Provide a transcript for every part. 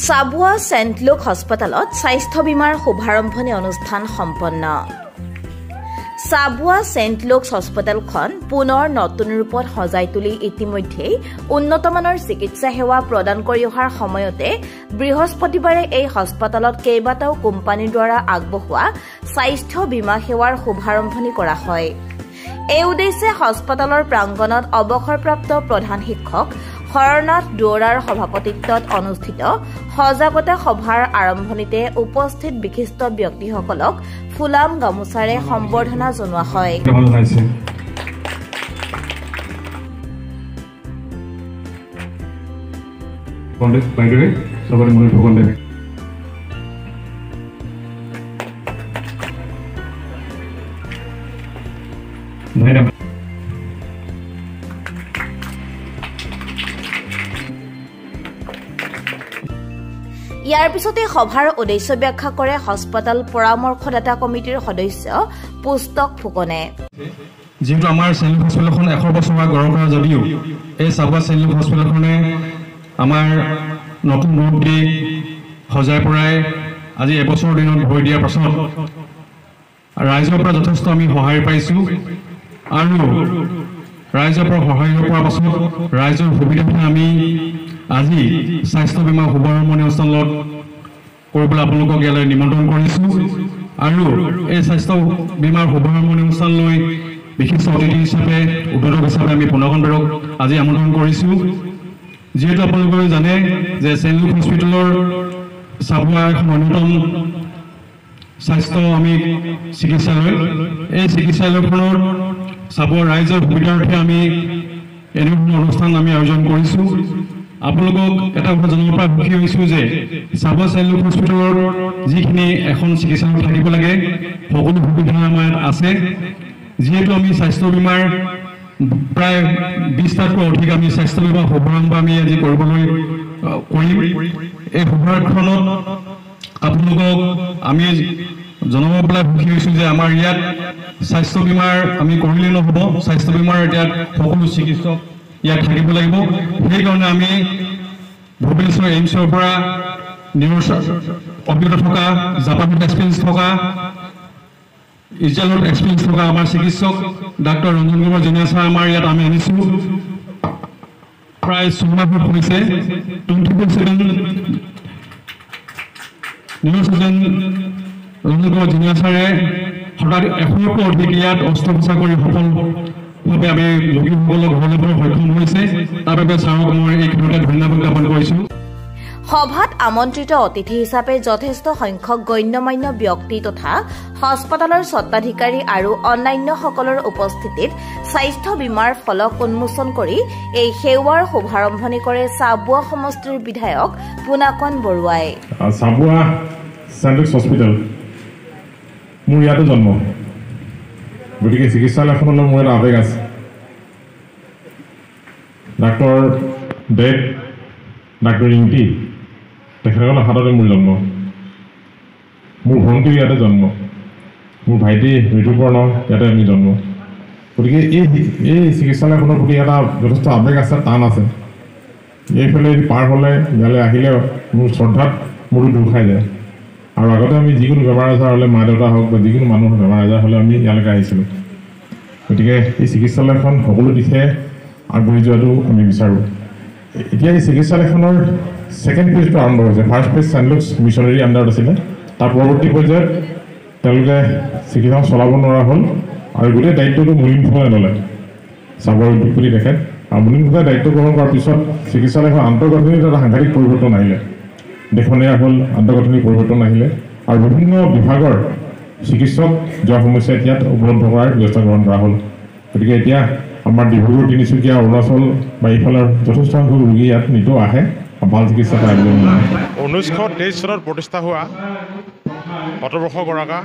Chabua Saint look হাস্পাতালত স্বাস্থ্য বীমাৰ শুভাৰম্ভণি অনুষ্ঠান সম্পন্ন। চাবুৱা সেন্ট লুক হাস্পাতালখন পুনৰ নতুন ৰূপত সজাই তুলি ইতিমধ্যে উন্নতমানৰ চিকিৎসা সেৱা প্ৰদান কৰি অহাৰ সময়তে বৃহস্পতিবাৰে এই হাস্পাতালত কেইবাটাও কোম্পানীৰ দ্বাৰা আগবঢ়োৱা স্বাস্থ্য বীমা সেৱাৰ শুভাৰম্ভণি কৰা হয়। এই উদ্দেশ্যে হাস্পাতালৰ প্ৰাংগণত অৱসৰপ্ৰাপ্ত প্ৰধান শিক্ষক হৰনাথ দুৱৰাৰ সভাপতিত্বত অনুষ্ঠিত সজাগতা সভাৰ আৰম্ভণিতে উপস্থিত বিশিষ্ট ব্যক্তিসকলক ফুলাম গামোচাৰে সম্বৰ্ধনা জনোৱা হয়। ইয়াৰ পিছতে সভাৰ উদ্দেশ্য ব্যাখ্যা কৰে হাস্পাতাল পৰামৰ্শদাতা কমিটিৰ সদস্য পুস্তক ফুকনে। যেহেতু আমাৰ চেণ্ট লুক হস্পিটেলখন 100 বছৰ গঢ় কৰা যদিও এই চাবুৱা চেণ্ট লুক হস্পিটেলখনে আমাৰ নতুন ৰূপ দি সজাই পৰাই আজি এবছৰ দিনত ভৰি দিয়াৰ পাছত ৰাইজৰ পৰা যথেষ্ট আমি সহায় পাইছোঁ আৰু ৰাইজৰ পৰা সহায় পোৱাৰ পাছত ৰাইজৰ সুবিধাখিনি আমি আজি স্বাস্থ্য বীমা শুভাৰম্ভণি অনুষ্ঠানত কৰিবলৈ আপোনালোকক ইয়ালৈ নিমন্ত্ৰণ কৰিছোঁ আৰু এই স্বাস্থ্য বীমাৰ শুভাৰম্ভণি অনুষ্ঠানলৈ বিশিষ্ট অতিথি হিচাপে উদ্বোধক হিচাপে আমি পুনৰবাৰক আজি আমন্ত্ৰণ কৰিছোঁ। যিহেতু আপোনালোকে জানে যে চেণ্ট লুক হস্পিটেলৰ চাবুৱা এখন অন্যতম স্বাস্থ্য আমি চিকিৎসালয়, এই চিকিৎসালয়খনৰ চাবুৱা ৰাইজৰ সুবিধাৰ্থে আমি এনেধৰণৰ অনুষ্ঠান আমি আয়োজন কৰিছোঁ। আপোনালোকক এটা কথা জনাব পৰা সুখী হৈছোঁ যে চাবুৱা চেণ্ট লুক হস্পিটেলৰ যিখিনি এখন চিকিৎসালয় থাকিব লাগে সকলো সুবিধা আমাৰ আছে। যিহেতু আমি স্বাস্থ্য বীমাৰ প্ৰায় 20টাতকৈ অধিক আমি স্বাস্থ্য বীমা শুভাৰম্ভ আমি আজি কৰিবলৈ কৰিম। এই শুভাৰম্ভখনত আপোনালোকক আমি জনাব পেলাই সুখী হৈছোঁ যে আমাৰ ইয়াত স্বাস্থ্য বীমাৰ আমি কৰিলেই নহ'ব, স্বাস্থ্য বীমাৰ ইয়াত সকলো চিকিৎসক ইয়াত থাকিব লাগিব। সেইকাৰণে আমি ভুৱনেশ্বৰ এইমছৰ পৰা অভিজ্ঞতা থকা জাপানীজ এক্সপিৰিয়েঞ্চ থকা ইজৰাইলত এক্সপিৰিয়েঞ্চ থকা আমাৰ চিকিৎসক ডাক্তৰ ৰঞ্জন কুমাৰ জেনিয়া ছাৰ আমাৰ ইয়াত আমি আনিছোঁ। প্ৰায় 6 মাহ হৈছে 24/7 নিউৰ'চাৰ্জন ৰঞ্জন কুমাৰ জেনিয়া ছাৰে সদায় 100তকৈ অধিক ইয়াত অস্ত্ৰোপচাৰ কৰি সফলভাৱে আমি ৰোগীসকলক ঘৰলৈ পোৱাৰ সক্ষম হৈছে। তাৰ বাবে ছাৰক মই এই ক্ষেত্ৰতে ধন্যবাদ জ্ঞাপন কৰিছোঁ। সভাত আমন্ত্ৰিত অতিথি হিচাপে যথেষ্ট সংখ্যক গণ্যমান্য ব্যক্তি তথা হাস্পাতালৰ স্বত্বাধিকাৰী আৰু অন্যান্যসকলৰ উপস্থিতিত স্বাস্থ্য বীমাৰ ফলক উন্মোচন কৰি এই সেৱাৰ শুভাৰম্ভণি কৰে চাবুৱা সমষ্টিৰ বিধায়ক পুনাকন বৰুৱাই। চাবুৱা চেণ্ট লুক হস্পিটেল মোৰ ইয়াতে জন্ম, গতিকে চিকিৎসালয়খনলৈ মোৰ এটা আৱেগ আছে। ডাক্তৰ দেৱ, ডাক্তৰ ৰিংকি তেখেতসকলৰ হাততে মোৰ জন্ম, মোৰ ভণ্টিও ইয়াতে জন্ম, মোৰ ভাইটি ঋতুপৰ্ণ ইয়াতে আমি জন্ম। গতিকে এই চিকিৎসালয়খনৰ প্ৰতি এটা যথেষ্ট আৱেগ আছে, টান আছে। এইফালে পাৰ হ'লে ইয়ালৈ আহিলে মোৰ শ্ৰদ্ধাত মোৰো দুখ খাই যায়। আৰু আগতে আমি যিকোনো বেমাৰ আজাৰ হ'লে মা দেউতা হওক বা যিকোনো মানুহৰ বেমাৰ আজাৰ হ'লে আমি ইয়ালৈকে আহিছিলোঁ। গতিকে এই চিকিৎসালয়খন সকলো দিশে আগবাঢ়ি যোৱাটো আমি বিচাৰোঁ। এতিয়া এই চিকিৎসালয়খনৰ ছেকেণ্ড ফেজটো আৰম্ভ হৈছে। First phase saint Luke missionary আণ্ডাৰত আছিলে, তাৰ পৰৱৰ্তী পৰ্যায়ত তেওঁলোকে চিকিৎসাখন চলাব নোৱাৰা হ'ল আৰু গোটেই দায়িত্বটো মুনিন ফুকনে ল'লে, চাবুৱাৰ উদ্যোগপতি তেখেত। আৰু মুনিন ফুকনে দায়িত্ব গ্ৰহণ কৰাৰ পিছত চিকিৎসালয়খন আন্তঃগাঁথনিত এটা সাংঘাতিক পৰিৱৰ্তন আহিলে, দেখনীয়া হ'ল, আন্তঃগাঁথনিক পৰিৱৰ্তন আহিলে আৰু বিভিন্ন বিভাগৰ চিকিৎসক যোৱা সমস্যা ইয়াত উপলব্ধ কৰাৰ ব্যৱস্থা গ্ৰহণ কৰা হ'ল। গতিকে এতিয়া আমাৰ ডিব্ৰুগড়, তিনিচুকীয়া, অৰুণাচল বা এইফালৰ যথেষ্ট সংখ্যক ৰোগী ইয়াত নিতৌ আহে, ভাল চিকিৎসা পায়। 1923 চনত প্ৰতিষ্ঠা হোৱা 100 বৰ্ষ গৰাকা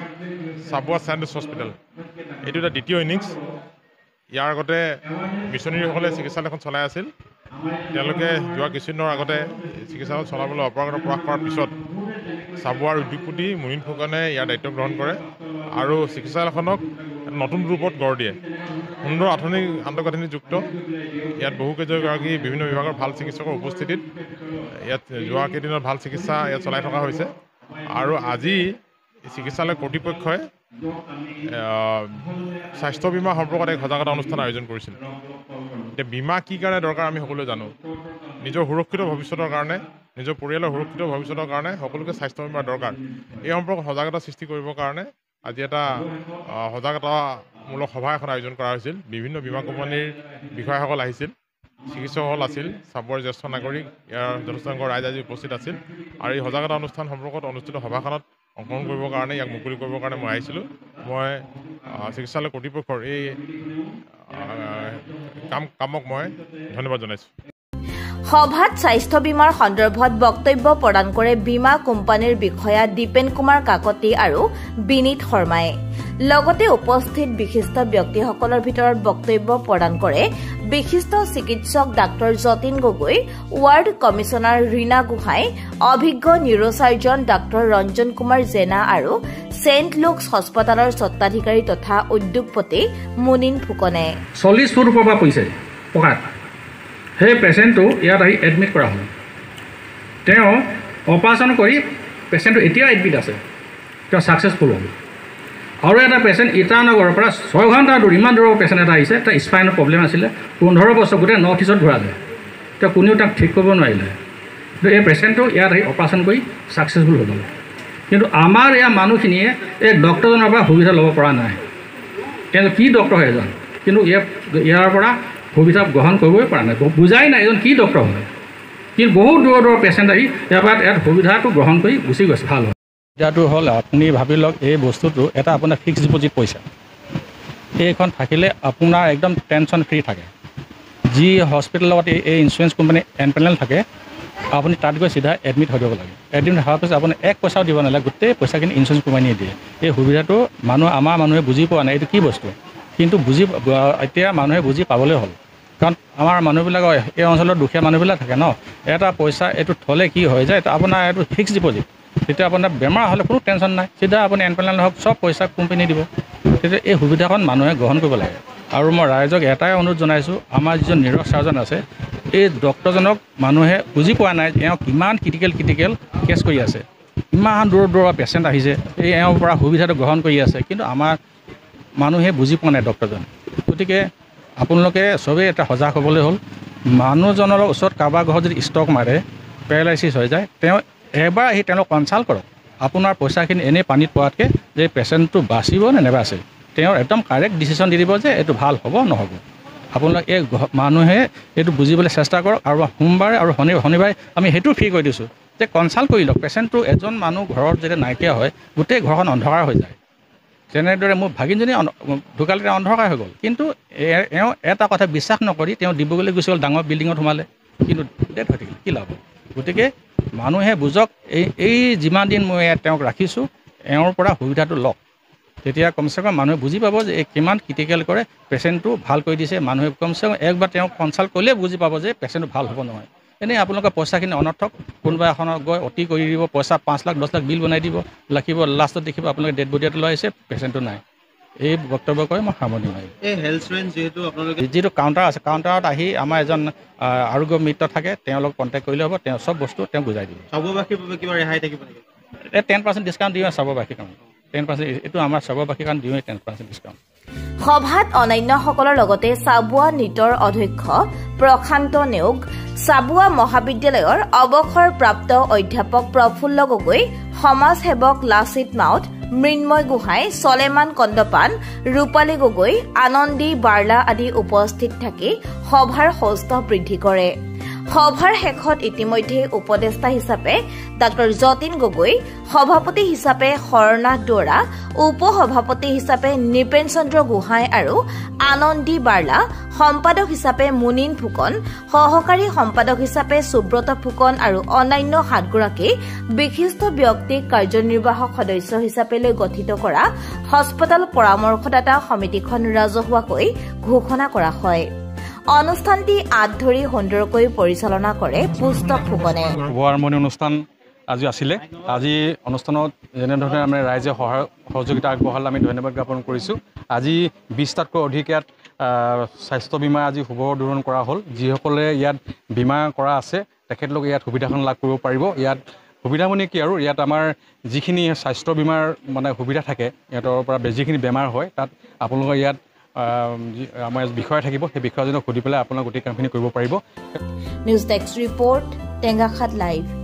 চাবুৱা চেণ্ট লুক হস্পিটেল, এইটো এটা দ্বিতীয় ইনিংছ। ইয়াৰ আগতে মিছনেৰীসকলে চিকিৎসালয়খন চলাই আছিল। তেওঁলোকে যোৱা কিছুদিনৰ আগতে চিকিৎসালয় চলাবলৈ অপাৰগতা প্ৰকাশ কৰাৰ পিছত চাবুৱাৰ উদ্যোগপতি মুনিন ফুকনে ইয়াৰ দায়িত্ব গ্ৰহণ কৰে আৰু চিকিৎসালয়খনক নতুন ৰূপত গঢ় দিয়ে। সুন্দৰ আন্তঃগাঁথনিযুক্ত ইয়াত বহুকেইগৰাকী বিভিন্ন বিভাগৰ ভাল চিকিৎসকৰ উপস্থিতিত ইয়াত যোৱা কেইদিনত ভাল চিকিৎসা ইয়াত চলাই থকা হৈছে আৰু আজি চিকিৎসালয় কৰ্তৃপক্ষই স্বাস্থ্য বীমা সম্পৰ্কত এক সজাগতা অনুষ্ঠান আয়োজন কৰিছিল। এতিয়া বীমা কি কাৰণে দৰকাৰ আমি সকলোৱে জানো। নিজৰ সুৰক্ষিত ভৱিষ্যতৰ কাৰণে, নিজৰ পৰিয়ালৰ সুৰক্ষিত ভৱিষ্যতৰ কাৰণে সকলোকে স্বাস্থ্য বীমাৰ দৰকাৰ। এই সম্পৰ্কত সজাগতা সৃষ্টি কৰিবৰ কাৰণে আজি এটা সজাগতামূলক সভা এখন আয়োজন কৰা হৈছিল। বিভিন্ন বীমা কোম্পানীৰ বিষয়াসকল আহিছিল, চিকিৎসকসকল আছিল, চাবুৱাৰ জ্যেষ্ঠ নাগৰিক, ইয়াৰ যথেষ্ট সংখ্যক ৰাইজ আজি উপস্থিত আছিল আৰু এই সজাগতা অনুষ্ঠান সম্পৰ্কত অনুষ্ঠিত সভাখনত অংশগ্ৰহণ কৰিবৰ কাৰণে, ইয়াক মুকলি কৰিবৰ কাৰণে মই আহিছিলোঁ। মই চিকিৎসালয় কৰ্তৃপক্ষৰ এই কামক মই ধন্যবাদ জনাইছোঁ। সভাত স্বাস্থ্য বীমাৰ সন্দৰ্ভত বক্তব্য প্ৰদান কৰে বীমা কোম্পানীৰ বিষয়া দীপেন কুমাৰ কাকতি আৰু বিনীত শৰ্মাই। লগতে উপস্থিত বিশিষ্ট ব্যক্তিসকলৰ ভিতৰত বক্তব্য প্ৰদান কৰে বিশিষ্ট চিকিৎসক doctor Jatin Gogoi, ward commissioner Rina Gohain, অভিজ্ঞ নিউৰোচাৰ্জন ডাক্তৰ ৰঞ্জন কুমাৰ জেনা আৰু ছেইণ্ট লুকছ হস্পিটেলৰ স্বত্বাধিকাৰী তথা উদ্যোগপতি মুনিন ফুকনে। 40 ফুট ওপৰৰ পৰা পৰিছে পকাত। সেই পেচেণ্টটো ইয়াত আহি এডমিট কৰা হ'ল। তেওঁ অপাৰেশ্যন কৰি পেচেণ্টটো এতিয়া এডমিট আছে, তেওঁ ছাকচেছফুল হ'ল। আৰু এটা পেচেণ্ট ইটানগৰৰ পৰা 6 ঘণ্টা দূৰ, ইমান দূৰৰ পেচেণ্ট এটা আহিছে, তাৰ স্পাইনৰ প্ৰব্লেম আছিলে, 15 বছৰ গোটেই নৰ্থ ইষ্টত ঘূৰালে, তেওঁ কোনেও তাক ঠিক কৰিব নোৱাৰিলে। কিন্তু এই পেচেণ্টটো ইয়াত আহি অপাৰেশ্যন কৰি ছাকচেছফুল হৈ গ'ল। কিন্তু আমাৰ ইয়াৰ মানুহখিনিয়ে এই ডক্টৰজনৰ পৰা সুবিধা ল'ব পৰা নাই। তেওঁ কি ডক্টৰ হয় এজন, কিন্তু ইয়াৰ পৰা সুবিধা গ্ৰহণ কৰিবই পৰা নাই, বুজাই নাই এজন কি ডক্টৰ হয়। কিন্তু বহুত দূৰৰ পেচেণ্ট আহি ইয়াত সুবিধাটো গ্ৰহণ কৰি গুচি গৈছে, ভাল হয়। এতিয়াতো হ'ল আপুনি ভাবি লওক, এই বস্তুটো এটা আপোনাৰ ফিক্সড ডিপজিট পইচা, এইখন থাকিলে আপোনাৰ একদম টেনশ্যন ফ্ৰী থাকে। যি হস্পিটেলত এই ইঞ্চুৰেঞ্চ কোম্পানী এনপেনেল থাকে, আপুনি তাত গৈ চিধা এডমিট হৈ যাব লাগে। এডমিট হোৱাৰ পিছত আপুনি 1 পইচাও দিব নালাগে, গোটেই পইচাখিনি ইঞ্চুৰেঞ্চ কোম্পানীয়ে দিয়ে। এই সুবিধাটো আমাৰ মানুহে বুজি পোৱা নাই, এইটো কি বস্তু। কিন্তু এতিয়া মানুহে বুজি পাবলৈ হ'ল, কাৰণ আমাৰ মানুহবিলাকৰ এই অঞ্চলত দুখীয়া মানুহবিলাক থাকে ন, এটা পইচা এইটো থ'লে কি হৈ যায়, আপোনাৰ এইটো ফিক্সড ডিপজিট। তেতিয়া আপোনাৰ বেমাৰ হ'লে কোনো টেনশ্যন নাই, চিধা আপুনি এনপেনেল হওক, চব পইচা কোম্পানী দিব। তেতিয়া এই সুবিধাখন মানুহে গ্ৰহণ কৰিব লাগে। আৰু মই ৰাইজক এটাই অনুৰোধ জনাইছোঁ, আমাৰ যিজন নিউৰ' চাৰ্জন আছে, এই ডক্টৰজনক মানুহে বুজি পোৱা নাই, এওঁ কিমান ক্ৰিটিকেল কেছ কৰি আছে, ইমান দূৰৰ পেচেণ্ট আহিছে, এই এওঁৰ পৰা সুবিধাটো গ্ৰহণ কৰি আছে, কিন্তু আমাৰ মানুহে বুজি পোৱা নাই ডক্টৰজন। গতিকে আপোনালোকে চবেই এটা সজাগ হ'বলৈ হ'ল। মানুহজনৰ ওচৰত কাৰোবাৰ ঘৰত যদি ষ্টক মাৰে, পেৰালাইচিছ হৈ যায়, তেওঁ এবাৰ আহি তেওঁলোক কনচাল্ট কৰক। আপোনাৰ পইচাখিনি এনেই পানীত পোৱাতকৈ যে পেচেণ্টটো বাচিব নে নেবাচে, তেওঁ একদম কাৰেক্ট ডিচিশ্যন দি দিব যে এইটো ভাল হ'ব নহ'ব। আপোনালোক এই মানুহে এইটো বুজিবলৈ চেষ্টা কৰক। আৰু সোমবাৰে আৰু শনিবাৰে আমি সেইটো ফ্ৰী কৰি দিছোঁ যে কনচাল্ট কৰি লওক। পেচেণ্টটো এজন মানুহ ঘৰত যেতিয়া নাইকিয়া হয়, গোটেই ঘৰখন অন্ধকাৰ হৈ যায়। তেনেদৰে মোৰ ভাগিনজনী ঢুকালে, তেওঁ অন্ধকাৰ হৈ গ'ল। কিন্তু এওঁ এটা কথা বিশ্বাস নকৰি তেওঁ ডিব্ৰুগড়লৈ গুচি গ'ল, ডাঙৰ বিল্ডিঙত সোমালে, কিন্তু ডেথ হৈ থাকিল, কি লাভ। গতিকে মানুহে বুজক, এই যিমান দিন মই তেওঁক ৰাখিছোঁ, এওঁৰ পৰা সুবিধাটো লওক। তেতিয়া কমচে কম মানুহে বুজি পাব যে কিমান ক্ৰিটিকেল কৰে, পেচেণ্টটো ভাল কৰি দিছে। মানুহে কমচে কম একবাৰ তেওঁক কনচাল্ট কৰিলে বুজি পাব যে পেচেণ্টটো ভাল হ'ব নহয়। এনেই আপোনালোকৰ পইচাখিনি অনৰ্থক কোনোবা এখনত গৈ অতি কৰি দিব, পইচা 5 লাখ 10 লাখ বিল বনাই দিব, ৰাখিব, লাষ্টত দেখিব আপোনালোকে ডেড বডি এটা লৈ আহিছে, পেচেণ্টটো নাই। এই বক্তব্য কৰি মই সামৰণি মাৰিম। এই হেল্থ ইঞ্চুৰেঞ্চ যিটো কাউণ্টাৰ আছে, কাউণ্টাৰত আহি আমাৰ এজন আৰোগ্য মিত্ৰ থাকে, তেওঁৰ লগত কণ্টেক্ট কৰিলে হ'ব, তেওঁ চব বস্তু তেওঁ বুজাই দিব। সৰ্ববাসীৰ বাবে কিবা ৰেহাই থাকিব নেকি? 10% ডিছকাউণ্ট দিওঁ সৰ্ববাসীৰ কাৰণে, 10%। এইটো আমাৰ সৰ্ববাসীৰ কাৰণে দিওঁ 10% ডিছকাউণ্ট। সভাত অন্যান্যসকলৰ লগতে চাবুৱা নিটৰ অধ্যক্ষ প্ৰশান্ত নেওগ, চাবুৱা মহাবিদ্যালয়ৰ অৱসৰপ্ৰাপ্ত অধ্যাপক প্ৰফুল্ল গগৈ, সমাজসেৱক লাচিত মাউত, মৃন্ময় গোহাঁই, চলেমান কন্দপান, ৰূপালী গগৈ, আনন্দী বাৰ্লা আদি উপস্থিত থাকি সভাৰ সৌষ্ঠ বৃদ্ধি কৰে। সভাৰ শেষত ইতিমধ্যে উপদেষ্টা হিচাপে ডাক্তৰ যতীন গগৈ, সভাপতি হিচাপে হৰনাথ দুৱৰা, উপসভাপতি হিচাপে নৃপেন চন্দ্ৰ গোহাঁই আৰু আনন্দী বাৰ্লা, সম্পাদক হিচাপে মুনিন ফুকন, সহকাৰী সম্পাদক হিচাপে সুব্ৰত ফুকন আৰু অন্যান্য 7 গৰাকী বিশিষ্ট ব্যক্তিক কাৰ্যনিৰ্বাহক সদস্য হিচাপে লৈ গঠিত কৰা হস্পিটেল পৰামৰ্শদাতা সমিতিখন ৰাজহুৱাকৈ ঘোষণা কৰা হয়। অনুষ্ঠানটি আঁত ধৰি সুন্দৰকৈ পৰিচালনা কৰে পুস্তক ফুকনে। শুভাৰম্ভণি অনুষ্ঠান আজি আছিলে। আজি অনুষ্ঠানত যেনেধৰণে আমি ৰাইজে সহযোগিতা আগবঢ়ালে আমি ধন্যবাদ জ্ঞাপন কৰিছোঁ। আজি 20টাতকৈ অধিক ইয়াত স্বাস্থ্য বীমা আজি শুভ উদ্বোধন কৰা হ'ল। যিসকলে ইয়াত বীমা কৰা আছে তেখেতলোকে ইয়াত সুবিধাখন লাভ কৰিব পাৰিব ইয়াত সুবিধা মানে কি আৰু ইয়াত আমাৰ যিখিনি স্বাস্থ্য বীমাৰ মানে সুবিধা থাকে ইয়াতৰ পৰা যিখিনি বেমাৰ হয় তাত আপোনালোকৰ ইয়াত আমাৰ বিষয় থাকিব সেই বিষয়জনক সুধি পেলাই আপোনালোকে গোটেই কামখিনি কৰিব পাৰিব news desk report Tengakhat live